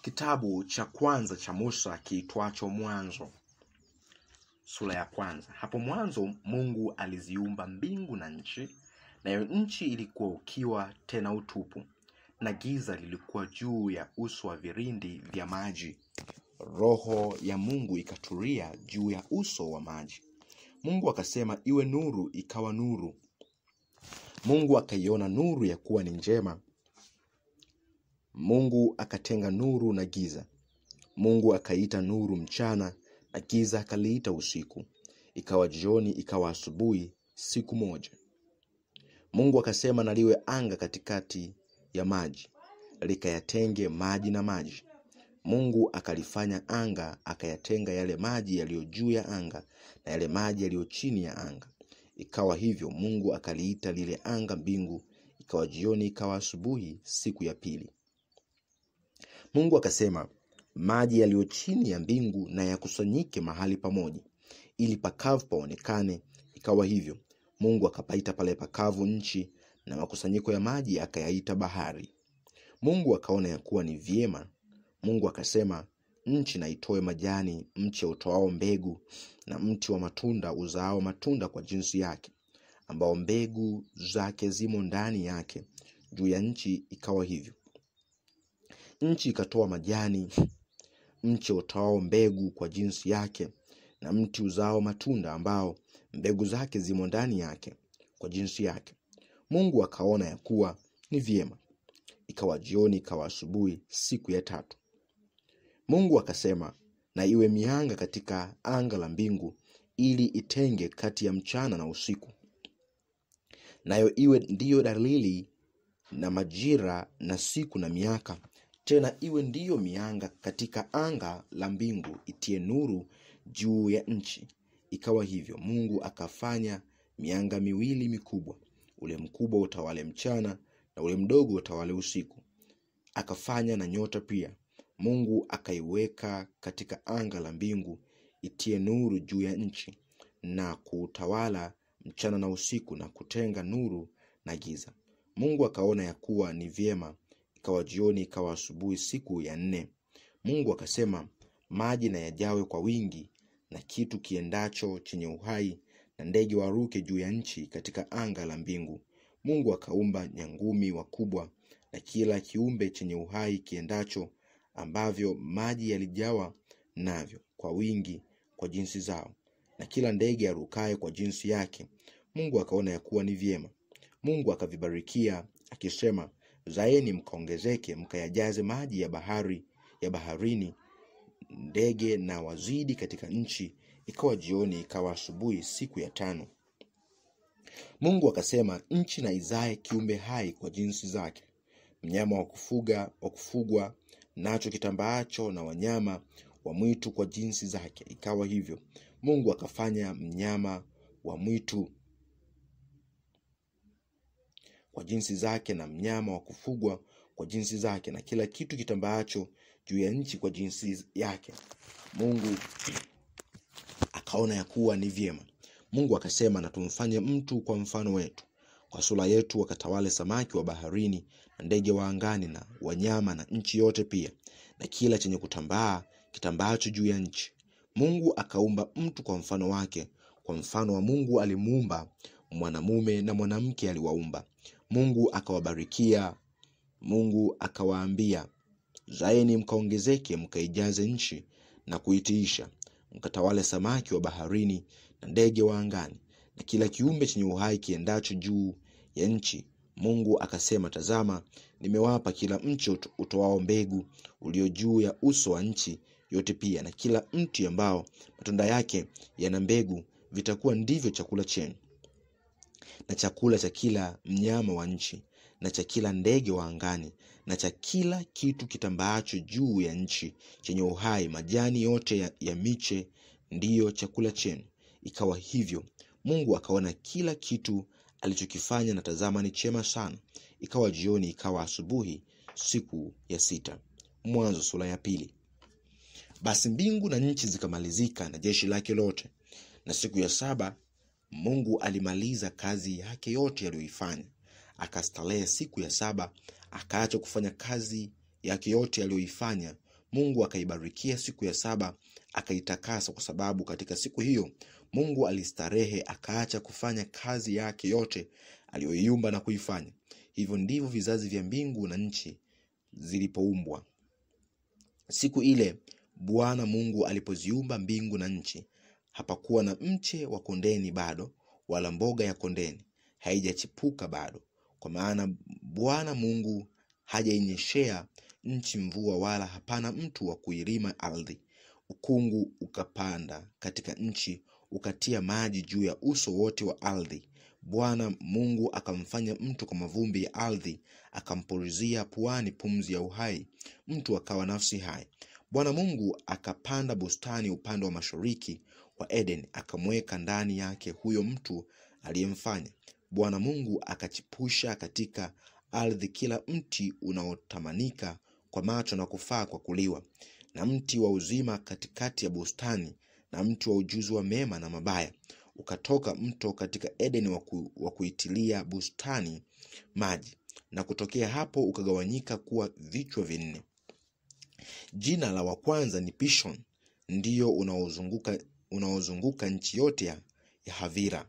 Kitabu cha kwanza cha Musa kiitwacho Mwanzo, sura ya kwanza. Hapo mwanzo Mungu aliziumba mbingu na nchi, nayo nchi ilikuwa ukiwa tena utupu, na giza lilikuwa juu ya uso wa virindi vya maji. Roho ya Mungu ikatulia juu ya uso wa maji. Mungu akasema, iwe nuru, ikawa nuru. Mungu akaiona nuru ya kuwa ni njema. Mungu akatenga nuru na giza. Mungu akaita nuru mchana, na giza akaliita usiku. Ikawa jioni, ikawa asubuhi, siku moja. Mungu akasema, na liwe anga katikati ya maji, likayatenge maji na maji. Mungu akalifanya anga, akayatenga yale maji yaliyo juu ya anga na yale maji yaliyo chini ya anga. Ikawa hivyo. Mungu akaliita lile anga mbingu. Ikawa jioni, ikawa asubuhi, siku ya pili. Mungu akasema, maji yaliyo chini ya mbingu na yakusanyike mahali pamoja, ili pakavu paonekane. Ikawa hivyo. Mungu akapaita pale pakavu nchi, na makusanyiko ya maji akayaita bahari. Mungu akaona ya kuwa ni vyema. Mungu akasema, nchi na itoe majani, mti utoao mbegu, na mti wa matunda uzaao matunda kwa jinsi yake, ambao mbegu zake zimo ndani yake, juu ya nchi. Ikawa hivyo. Nchi ikatoa majani, mti utoao mbegu kwa jinsi yake, na mti uzao matunda ambao mbegu zake zimo ndani yake kwa jinsi yake. Mungu akaona ya kuwa ni vyema. Ikawa jioni, ikawa asubuhi, siku ya tatu. Mungu akasema, na iwe mianga katika anga la mbingu, ili itenge kati ya mchana na usiku, nayo iwe ndiyo dalili na majira na siku na miaka. Tena iwe ndiyo mianga katika anga la mbingu, itie nuru juu ya nchi. Ikawa hivyo. Mungu akafanya mianga miwili mikubwa, ule mkubwa utawale mchana, na ule mdogo utawale usiku. Akafanya na nyota pia. Mungu akaiweka katika anga la mbingu, itie nuru juu ya nchi, na kutawala mchana na usiku, na kutenga nuru na giza. Mungu akaona ya kuwa ni vyema. Ikawa jioni, ikawa asubuhi, siku ya nne. Mungu akasema, maji na yajawe kwa wingi, na kitu kiendacho chenye uhai, na ndege waruke juu ya nchi katika anga la mbingu. Mungu akaumba nyangumi wakubwa, na kila kiumbe chenye uhai kiendacho, ambavyo maji yalijawa navyo kwa wingi kwa jinsi zao, na kila ndege arukaye kwa jinsi yake. Mungu akaona ya kuwa ni vyema. Mungu akavibarikia akisema, zaeni mkaongezeke, mkayajaze maji ya baharini, ndege na wazidi katika nchi. Ikawa jioni, ikawa asubuhi, siku ya tano. Mungu akasema, nchi na izae kiumbe hai kwa jinsi zake, mnyama wa kufugwa nacho kitambaacho, na wanyama wa mwitu kwa jinsi zake. Ikawa hivyo. Mungu akafanya mnyama wa mwitu kwa jinsi zake, na mnyama wa kufugwa kwa jinsi zake, na kila kitu kitambaacho juu ya nchi kwa jinsi yake. Mungu akaona ya kuwa ni vyema. Mungu akasema, na tumfanye mtu kwa mfano wetu, kwa sura yetu, wakatawale samaki wa baharini, na ndege wa angani, na wanyama, na nchi yote pia, na kila chenye kutambaa kitambaacho juu ya nchi. Mungu akaumba mtu kwa mfano wake, kwa mfano wa Mungu alimuumba, mwanamume na mwanamke aliwaumba. Mungu akawabarikia. Mungu akawaambia, zaeni mkaongezeke, mkaijaze nchi na kuitiisha, mkatawale samaki wa baharini, na ndege wa angani, na kila kiumbe chenye uhai kiendacho juu ya nchi. Mungu akasema, tazama, nimewapa kila mche utoao mbegu ulio juu ya uso wa nchi yote pia, na kila mti ambao matunda yake yana mbegu, vitakuwa ndivyo chakula chenu, na chakula cha kila mnyama wa nchi, na cha kila ndege wa angani, na cha kila kitu kitambaacho juu ya nchi chenye uhai. Majani yote ya miche ndiyo chakula chenu. Ikawa hivyo. Mungu akaona kila kitu alichokifanya, na tazama, ni chema sana. Ikawa jioni, ikawa asubuhi, siku ya sita. Mwanzo sura ya pili. Basi mbingu na nchi zikamalizika, na jeshi lake lote, na siku ya saba Mungu alimaliza kazi yake yote aliyoifanya. Akastarehe siku ya saba, akaacha kufanya kazi yake yote aliyoifanya. Mungu akaibarikia siku ya 7 akaitakasa, kwa sababu katika siku hiyo Mungu alistarehe, akaacha kufanya kazi yake yote aliyoiumba na kuifanya. Hivyo ndivyo vizazi vya mbingu na nchi zilipoumbwa. Siku ile Bwana Mungu alipoziumba mbingu na nchi, hapakuwa na mche wa kondeni bado, wala mboga ya kondeni haijachipuka bado, kwa maana Bwana Mungu hajainyeshea nchi mvua, wala hapana mtu wa kuilima ardhi. Ukungu ukapanda katika nchi, ukatia maji juu ya uso wote wa ardhi. Bwana Mungu akamfanya mtu kwa mavumbi ya ardhi, akampulizia puani pumzi ya uhai, mtu akawa nafsi hai. Bwana Mungu akapanda bustani upande wa mashariki wa Eden, akamweka ndani yake huyo mtu aliyemfanya. Bwana Mungu akachipusha katika ardhi kila mti unaotamanika kwa macho na kufaa kwa kuliwa, na mti wa uzima katikati ya bustani, na mti wa ujuzi wa mema na mabaya. Ukatoka mto katika Eden wa kuitilia bustani maji, na kutokea hapo ukagawanyika kuwa vichwa 4. Jina la wa kwanza ni Pishon, ndio unaozunguka nchi yote ya Havira,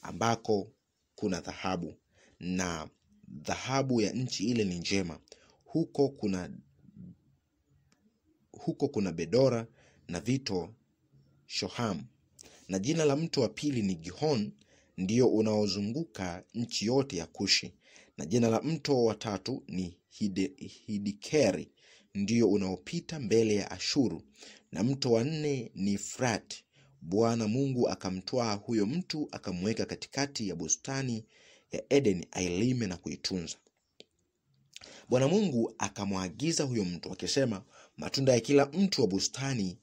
ambako kuna dhahabu, na dhahabu ya nchi ile ni njema. Huko kuna Bedora na vito Shoham. Na jina la mto wa pili ni Gihon, ndio unaozunguka nchi yote ya Kushi. Na jina la mto wa tatu ni Hidikeri, ndio unaopita mbele ya Ashuru. Na mto wa 4 ni Frat. Bwana Mungu akamtwaa huyo mtu, akamweka katikati ya bustani ya Eden ailime na kuitunza. Bwana Mungu akamwagiza huyo mtu akisema, matunda ya kila mtu wa bustani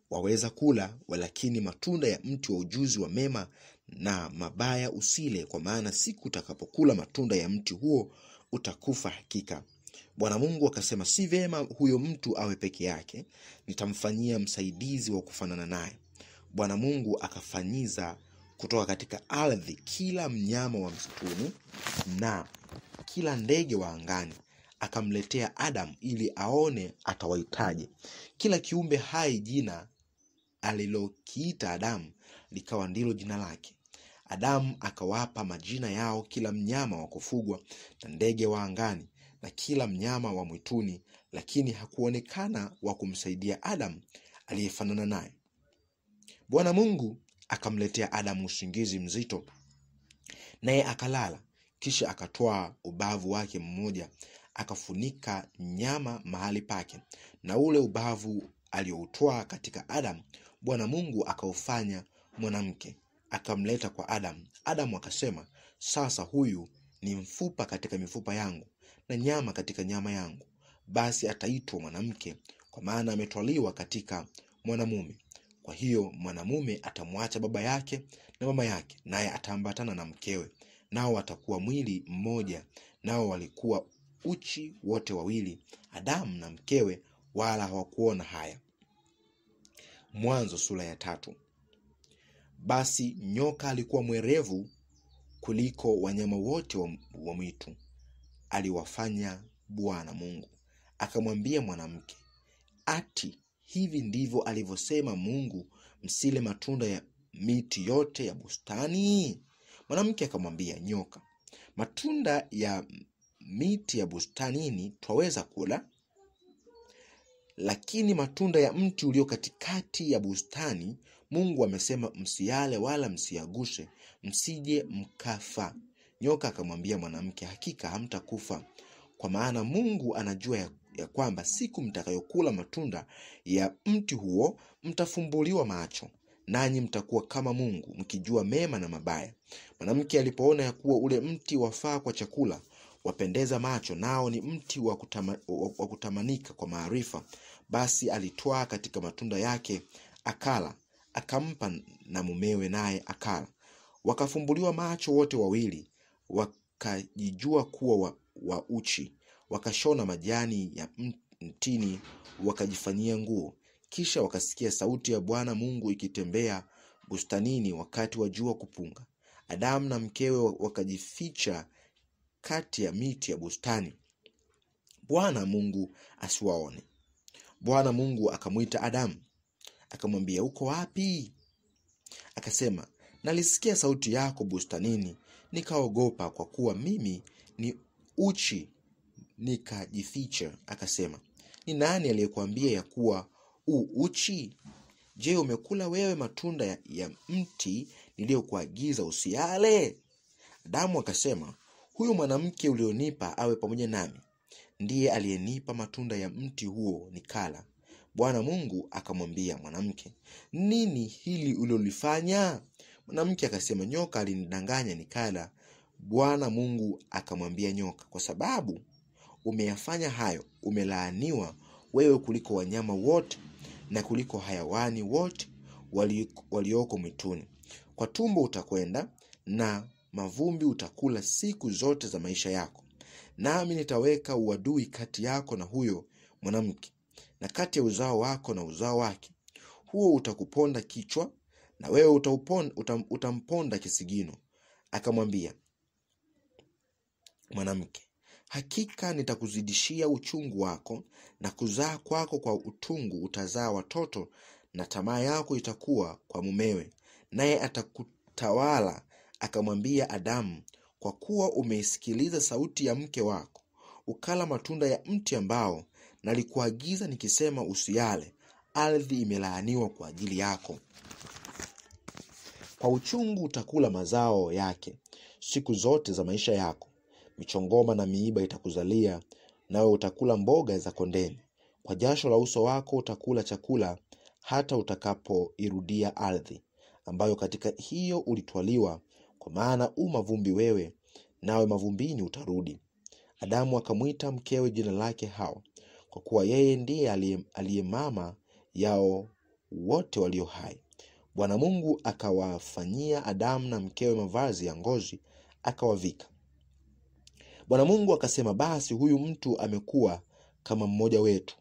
waweza kula, walakini matunda ya mti wa ujuzi wa mema na mabaya usile, kwa maana siku utakapokula matunda ya mti huo utakufa hakika. Bwana Mungu akasema, si vema huyo mtu awe peke yake, nitamfanyia msaidizi wa kufanana naye. Bwana Mungu akafanyiza kutoka katika ardhi kila mnyama wa msituni na kila ndege wa angani, akamletea Adam ili aone atawahitaji. Kila kiumbe hai jina alilokiita Adamu likawa ndilo jina lake. Adamu akawapa majina yao kila mnyama wa kufugwa na ndege wa angani na kila mnyama wa mwituni, lakini hakuonekana wa kumsaidia Adamu aliyefanana naye. Bwana Mungu akamletea Adamu usingizi mzito, naye akalala. Kisha akatoa ubavu wake mmoja, akafunika nyama mahali pake, na ule ubavu aliyoutoa katika Adamu Bwana Mungu akaufanya mwanamke, akamleta kwa Adamu. Adamu akasema, sasa huyu ni mfupa katika mifupa yangu na nyama katika nyama yangu, basi ataitwa mwanamke, kwa maana ametwaliwa katika mwanamume. Kwa hiyo mwanamume atamwacha baba yake na mama yake, naye ataambatana na mkewe, nao watakuwa mwili mmoja. Nao walikuwa uchi wote wawili, Adamu na mkewe, wala hawakuona haya. Mwanzo sura ya 3. Basi nyoka alikuwa mwerevu kuliko wanyama wote wa mwitu aliwafanya Bwana Mungu. Akamwambia mwanamke, ati hivi ndivyo alivyosema Mungu, msile matunda ya miti yote ya bustani? Mwanamke akamwambia nyoka, matunda ya miti ya bustanini twaweza kula, lakini matunda ya mti ulio katikati ya bustani Mungu amesema msiale wala msiaguse, msije mkafa. Nyoka akamwambia mwanamke, hakika hamtakufa, kwa maana Mungu anajua ya kwamba siku mtakayokula matunda ya mti huo mtafumbuliwa macho, nanyi mtakuwa kama Mungu, mkijua mema na mabaya. Mwanamke alipoona ya kuwa ule mti wafaa kwa chakula, wapendeza macho, nao ni mti wa kutamanika kwa maarifa, basi alitwaa katika matunda yake akala, akampa na mumewe, naye akala. Wakafumbuliwa macho wote wawili, wakajijua kuwa wa uchi, wakashona majani ya mtini wakajifanyia nguo. Kisha wakasikia sauti ya Bwana Mungu ikitembea bustanini wakati wa jua kupunga. Adamu na mkewe wakajificha kati ya miti ya bustani, Bwana Mungu asiwaone. Bwana Mungu akamwita Adamu, akamwambia, uko wapi? Akasema, nalisikia sauti yako bustanini, nikaogopa kwa kuwa mimi ni uchi, nikajificha. Akasema, ni nani aliyekuambia ya kuwa uchi? Je, umekula wewe matunda ya mti niliyokuagiza usiale? Adamu akasema, huyu mwanamke ulionipa awe pamoja nami ndiye aliyenipa matunda ya mti huo nikala. Bwana Mungu akamwambia mwanamke, nini hili ulilofanya? Mwanamke akasema, nyoka alinidanganya nikala. Bwana Mungu akamwambia nyoka, kwa sababu umeyafanya hayo, umelaaniwa wewe kuliko wanyama wote na kuliko hayawani wote walioko mwituni. Kwa tumbo utakwenda na mavumbi utakula siku zote za maisha yako. Nami nitaweka uadui kati yako na huyo mwanamke, na kati ya uzao wako na uzao wake. Huo utakuponda kichwa na wewe utamponda kisigino. Akamwambia mwanamke, hakika nitakuzidishia uchungu wako, na kuzaa kwako kwa utungu utazaa watoto, na tamaa yako itakuwa kwa mumewe, naye atakutawala. Akamwambia Adamu, kwa kuwa umeisikiliza sauti ya mke wako, ukala matunda ya mti ambao nalikuagiza nikisema usiale, ardhi imelaaniwa kwa ajili yako. Kwa uchungu utakula mazao yake siku zote za maisha yako. Michongoma na miiba itakuzalia, nawe utakula mboga za kondeni. Kwa jasho la uso wako utakula chakula hata utakapoirudia ardhi, ambayo katika hiyo ulitwaliwa, kwa maana mavumbi wewe, nawe mavumbini utarudi. Adamu akamwita mkewe jina lake Hawa, kwa kuwa yeye ndiye aliye mama yao wote walio hai. Bwana Mungu akawafanyia Adamu na mkewe mavazi ya ngozi, akawavika. Bwana Mungu akasema, basi huyu mtu amekuwa kama mmoja wetu,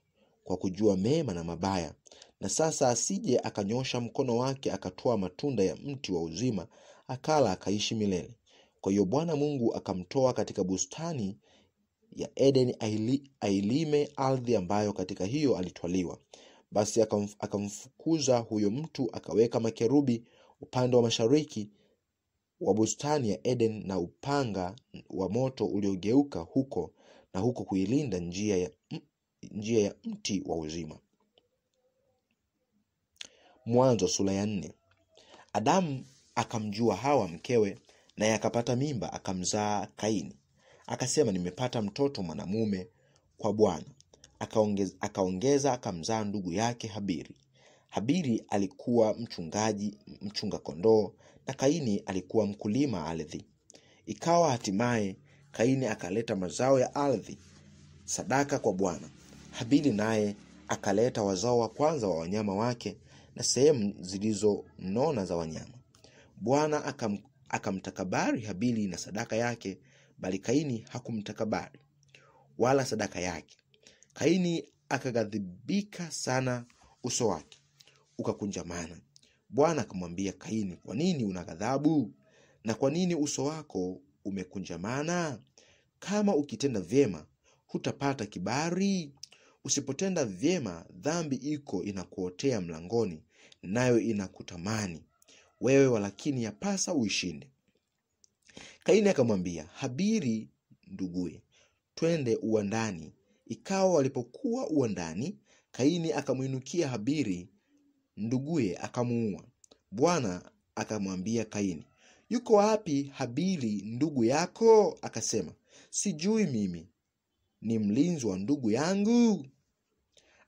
kwa kujua mema na mabaya, na sasa asije akanyosha mkono wake akatoa matunda ya mti wa uzima akala akaishi milele. Kwa hiyo Bwana Mungu akamtoa katika bustani ya Edeni ailime ardhi ambayo katika hiyo alitwaliwa. Basi akamfukuza huyo mtu, akaweka makerubi upande wa mashariki wa bustani ya Eden, na upanga wa moto uliogeuka huko na huko kuilinda njia ya mti wa uzima. Mwanzo sura ya 4. Adamu akamjua Hawa mkewe, naye akapata mimba, akamzaa Kaini. Akasema, nimepata mtoto mwanamume kwa Bwana. Akaongeza akamzaa ndugu yake Habili. Habili alikuwa mchunga kondoo, na Kaini alikuwa mkulima ardhi. Ikawa hatimaye Kaini akaleta mazao ya ardhi sadaka kwa Bwana. Habili naye akaleta wazao wa kwanza wa wanyama wake na sehemu zilizonona za wanyama. Bwana akamtakabari Habili na sadaka yake, bali Kaini hakumtakabari wala sadaka yake. Kaini akaghadhibika sana, uso wake ukakunjamana. Bwana akamwambia Kaini, kwa nini una ghadhabu, na kwa nini uso wako umekunjamana? Kama ukitenda vyema hutapata kibali, usipotenda vyema dhambi iko inakuotea mlangoni, nayo inakutamani wewe, walakini yapasa uishinde. Kaini akamwambia Habili nduguye, twende uwandani. Ikawa walipokuwa uwandani, Kaini akamwinukia Habili nduguye akamuua. Bwana akamwambia Kaini, yuko wapi Habili ndugu yako? Akasema, sijui mimi, ni mlinzi wa ndugu yangu.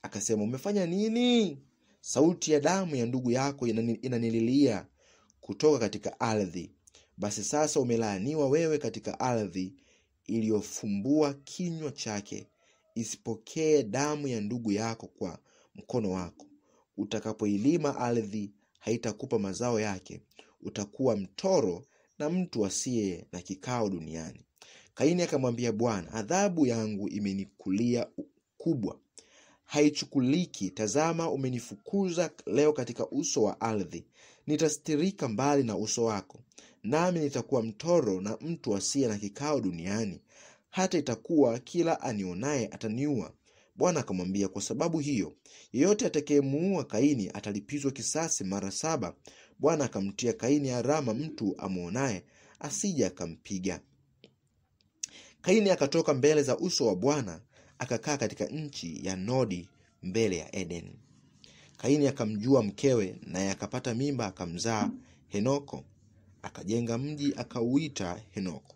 Akasema, umefanya nini? Sauti ya damu ya ndugu yako inanililia kutoka katika ardhi. Basi sasa umelaaniwa wewe katika ardhi iliyofumbua kinywa chake. Isipokee damu ya ndugu yako kwa mkono wako. Utakapoilima ardhi haitakupa mazao yake. Utakuwa mtoro na mtu asiye na kikao duniani. Kaini akamwambia Bwana, adhabu yangu imenikulia kubwa, haichukuliki. Tazama, umenifukuza leo katika uso wa ardhi. Nitastirika mbali na uso wako, nami nitakuwa mtoro na mtu asiye na kikao duniani. Hata itakuwa kila anionaye ataniua. Bwana akamwambia, kwa sababu hiyo, yeyote atakayemuua Kaini atalipizwa kisasi mara 7. Bwana akamtia Kaini alama mtu amuonaye, asije akampiga. Kaini akatoka mbele za uso wa Bwana, akakaa katika nchi ya Nodi mbele ya Eden. Kaini akamjua mkewe, naye akapata mimba, akamzaa Henoko. Akajenga mji akauita Henoko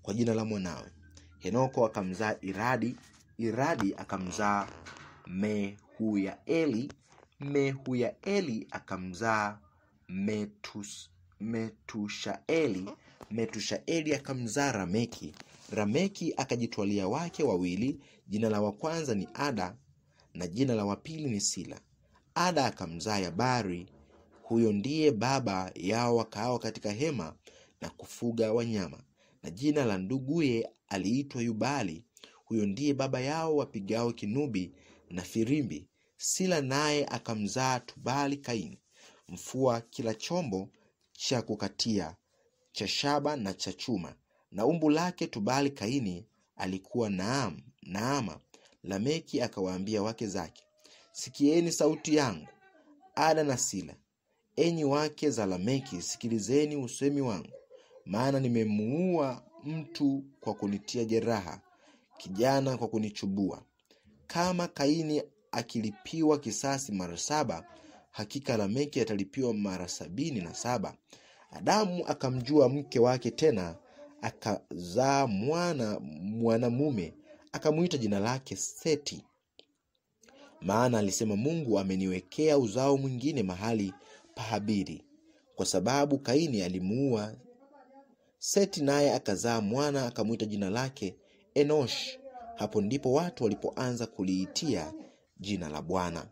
kwa jina la mwanawe. Henoko akamzaa Iradi. Iradi akamzaa Mehuyaeli. Mehuyaeli akamzaa Metushaeli. Metushaeli akamzaa Rameki. Rameki akajitwalia wake wawili, jina la wa kwanza ni Ada na jina la wa pili ni Sila. Ada akamzaa Yabari. Huyo ndiye baba yao wakaao katika hema na kufuga wanyama, na jina la nduguye aliitwa Yubali. Huyo ndiye baba yao wapigao kinubi na firimbi. Sila naye akamzaa Tubali Kaini, mfua kila chombo cha kukatia cha shaba na cha chuma, na umbu lake Tubali Kaini alikuwa Naama. Lameki akawaambia wake zake, sikieni sauti yangu, Ada na Sila. Enyi wake za Lameki, sikilizeni usemi wangu, maana nimemuua mtu kwa kunitia jeraha, kijana kwa kunichubua. Kama Kaini akilipiwa kisasi mara 7, hakika Lameki atalipiwa mara 77. Adamu akamjua mke wake tena, akazaa mwanamume, akamuita jina lake Seti, maana alisema, Mungu ameniwekea uzao mwingine mahali pa Habili, kwa sababu Kaini alimuua. Seti naye akazaa mwana, akamuita jina lake Enosh. Hapo ndipo watu walipoanza kuliitia jina la Bwana.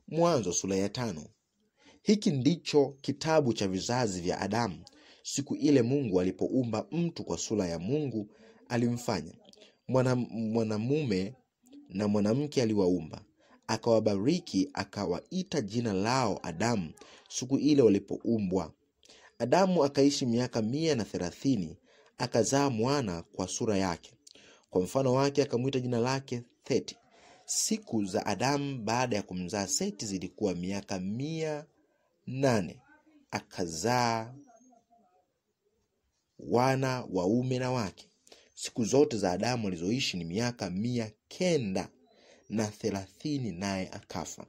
Mwanzo sura ya 5. Hiki ndicho kitabu cha vizazi vya Adamu. Siku ile Mungu alipoumba mtu kwa sura ya Mungu alimfanya. Mwanamume na mwanamke aliwaumba. Akawabariki, akawaita jina lao Adamu siku ile walipoumbwa. Adamu akaishi miaka 130, akazaa mwana kwa sura yake. Kwa mfano wake akamuita jina lake Seti. Siku za Adamu baada ya kumzaa Seti zilikuwa miaka 108, akazaa wana waume na wake. Siku zote za Adamu alizoishi ni miaka 930, naye akafa.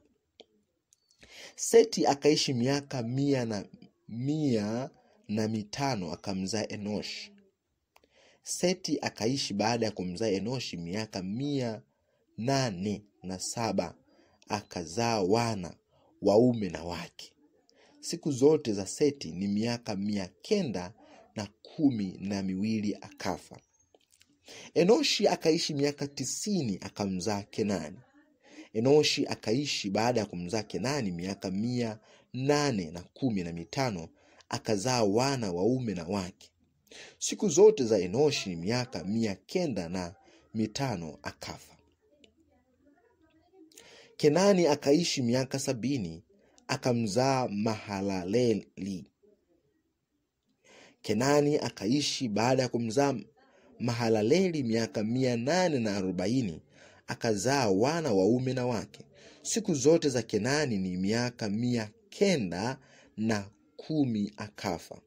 Seti akaishi miaka 105, akamzaa Enosh. Seti akaishi baada ya kumzaa Enoshi miaka 807, akazaa wana waume na wake. Siku zote za Seti ni miaka 912, akafa. Enoshi akaishi miaka 90, akamzaa Kenani. Enoshi akaishi baada ya kumzaa Kenani miaka 815, akazaa wana waume na wake. Siku zote za Enoshi ni miaka 905, akafa. Kenani akaishi miaka 70, akamzaa Mahalaleli. Kenani akaishi baada ya kumzaa Mahalaleli miaka 840, akazaa wana waume na wake. Siku zote za Kenani ni miaka 910, akafa.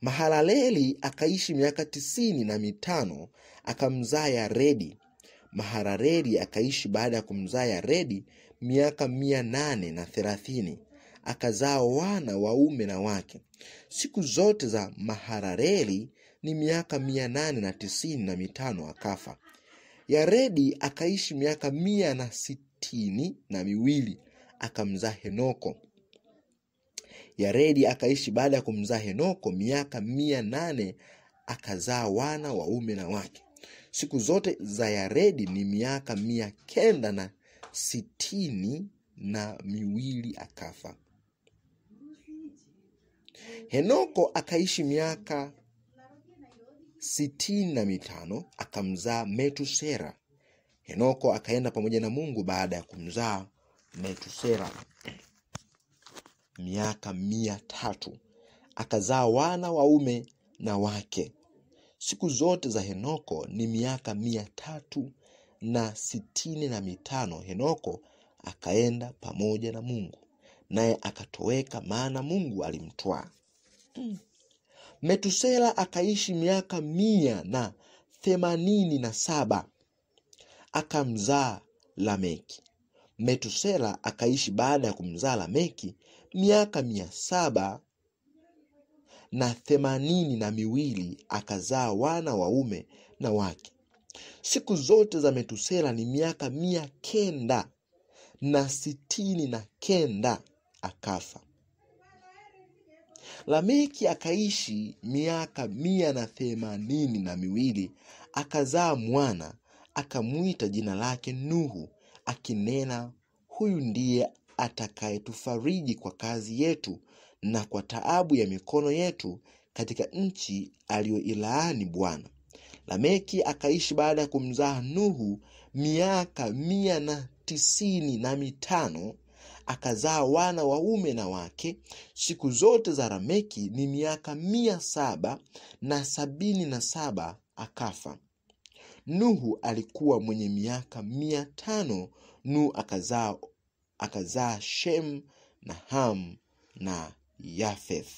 Mahalaleli akaishi miaka 95, akamzaa Yaredi. Mahalaleli akaishi baada ya kumzaa Yaredi miaka 830, akazaa wana waume na wake. Siku zote za Mahalaleli ni miaka 895, akafa. Yaredi akaishi miaka 162, akamzaa Henoko. Yaredi akaishi baada ya kumzaa Henoko miaka 800, akazaa wana waume na wake. Siku zote za Yaredi ni miaka 962, akafa. Henoko akaishi miaka 65, akamzaa Metusela. Henoko akaenda pamoja na Mungu baada ya kumzaa Metusela miaka 300, akazaa wana waume na wake. Siku zote za Henoko ni miaka 365. Henoko akaenda pamoja na Mungu, naye akatoweka, maana Mungu alimtwaa. Metusela akaishi miaka 187, akamzaa Lameki. Metusela akaishi baada ya kumzaa Lameki miaka 782, akazaa wana waume na wake. Siku zote za Metusela ni miaka 969, akafa. Lameki akaishi miaka 182, akazaa mwana, akamuita jina lake Nuhu, akinena, huyu ndiye atakayetufariji kwa kazi yetu na kwa taabu ya mikono yetu katika nchi aliyoilaani Bwana. Lameki akaishi baada ya kumzaa Nuhu miaka 195, akazaa wana waume na wake. Siku zote za Lameki ni miaka 777, akafa. Nuhu alikuwa mwenye miaka 500. Nuhu akazaa Shem na Ham na Yafeth.